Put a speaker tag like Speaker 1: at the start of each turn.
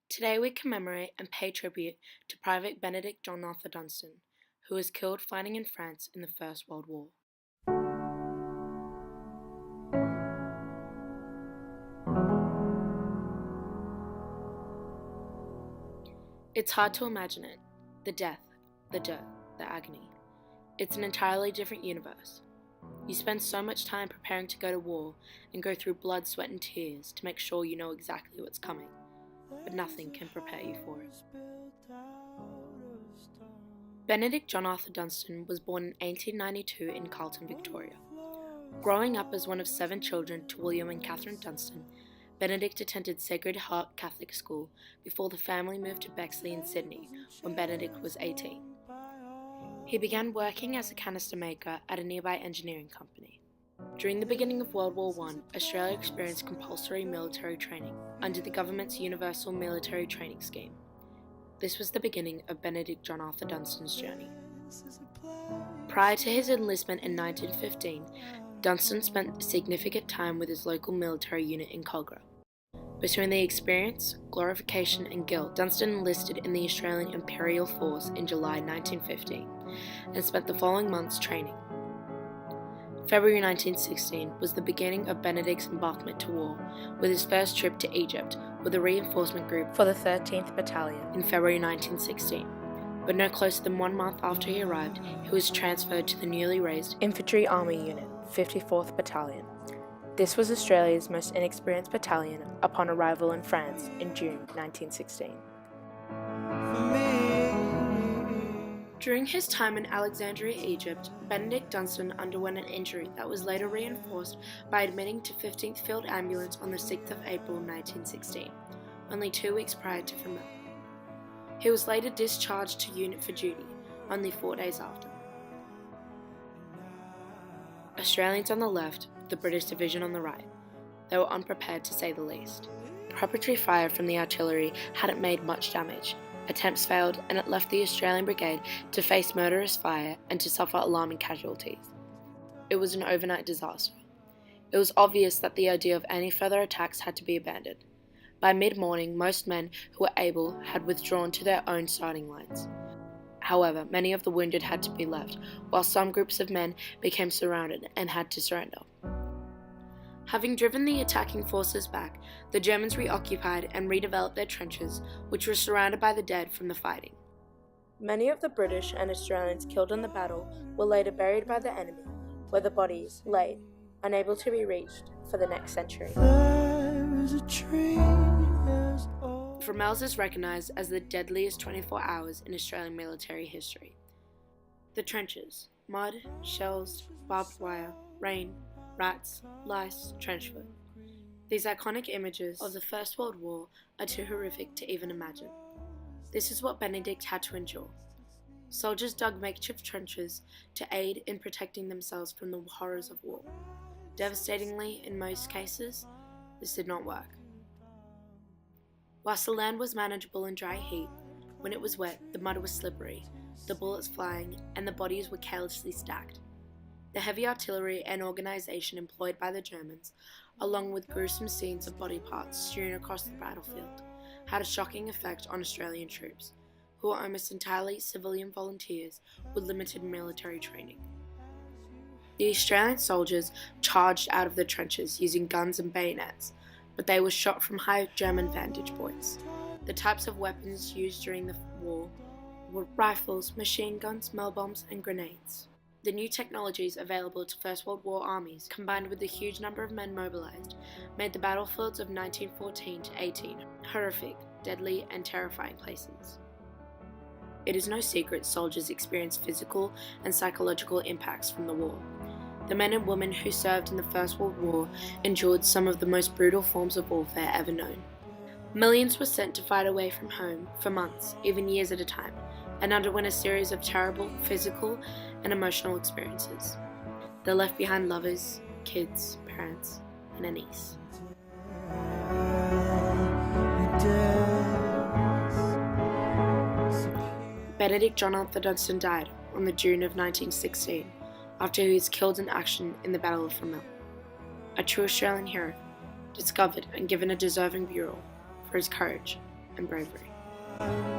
Speaker 1: Today we commemorate and pay tribute to Private Benedict Dunstan, who was killed fighting in France in the First World War. It's hard to imagine it, the death, the dirt, the agony. It's an entirely different universe. You spend so much time preparing to go to war and go through blood, sweat and tears to make sure you know exactly what's coming, but nothing can prepare you for it. Benedict John Arthur Dunstan was born in 1892 in Carlton, Victoria. Growing up as one of 7 children to William and Catherine Dunstan, Benedict attended Sacred Heart Catholic School before the family moved to Bexley in Sydney when Benedict was 18. He began working as a canister maker at a nearby engineering company. During the beginning of World War I, Australia experienced compulsory military training under the government's Universal Military Training Scheme. This was the beginning of Benedict John Arthur Dunstan's journey. Prior to his enlistment in 1915, Dunstan spent significant time with his local military unit in Kogarah. Between the experience, glorification and guilt, Dunstan enlisted in the Australian Imperial Force in July 1915 and spent the following months training. February 1916 was the beginning of Benedict's embarkment to war, with his first trip to Egypt with a reinforcement group for the 13th Battalion in February 1916. But no closer than 1 month after he arrived, he was transferred to the newly raised Infantry Army Unit, 54th Battalion. This was Australia's most inexperienced battalion upon arrival in France in June 1916. During his time in Alexandria, Egypt, Benedict Dunstan underwent an injury that was later reinforced by admitting to 15th Field Ambulance on the 6th of April 1916, only 2 weeks prior to Fromelles. He was later discharged to unit for duty, only 4 days after. Australians on the left, the British division on the right. They were unprepared to say the least. Preparatory fire from the artillery hadn't made much damage. Attempts failed, and it left the Australian Brigade to face murderous fire and to suffer alarming casualties. It was an overnight disaster. It was obvious that the idea of any further attacks had to be abandoned. By mid-morning, most men who were able had withdrawn to their own starting lines. However, many of the wounded had to be left, while some groups of men became surrounded and had to surrender. Having driven the attacking forces back, the Germans reoccupied and redeveloped their trenches, which were surrounded by the dead from the fighting. Many of the British and Australians killed in the battle were later buried by the enemy, where the bodies lay, unable to be reached for the next century. Fromelles is recognised as the deadliest 24 hours in Australian military history. The trenches: mud, shells, barbed wire, rain, rats, lice, trench foot. These iconic images of the First World War are too horrific to even imagine. This is what Benedict had to endure. Soldiers dug makeshift trenches to aid in protecting themselves from the horrors of war. Devastatingly, in most cases, this did not work. Whilst the land was manageable in dry heat, when it was wet, the mud was slippery, the bullets flying, and the bodies were carelessly stacked. The heavy artillery and organisation employed by the Germans, along with gruesome scenes of body parts strewn across the battlefield, had a shocking effect on Australian troops, who were almost entirely civilian volunteers with limited military training. The Australian soldiers charged out of the trenches using guns and bayonets, but they were shot from high German vantage points. The types of weapons used during the war were rifles, machine guns, mail bombs, and grenades. The new technologies available to First World War armies, combined with the huge number of men mobilised, made the battlefields of 1914 to 18 horrific, deadly, and terrifying places. It is no secret soldiers experienced physical and psychological impacts from the war. The men and women who served in the First World War endured some of the most brutal forms of warfare ever known. Millions were sent to fight away from home for months, even years at a time, and underwent a series of terrible physical and emotional experiences. They left behind lovers, kids, parents, and a niece. Benedict John Arthur Dunstan died on the June of 1916 after he was killed in action in the Battle of Fromelles. A true Australian hero, discovered and given a deserving burial for his courage and bravery.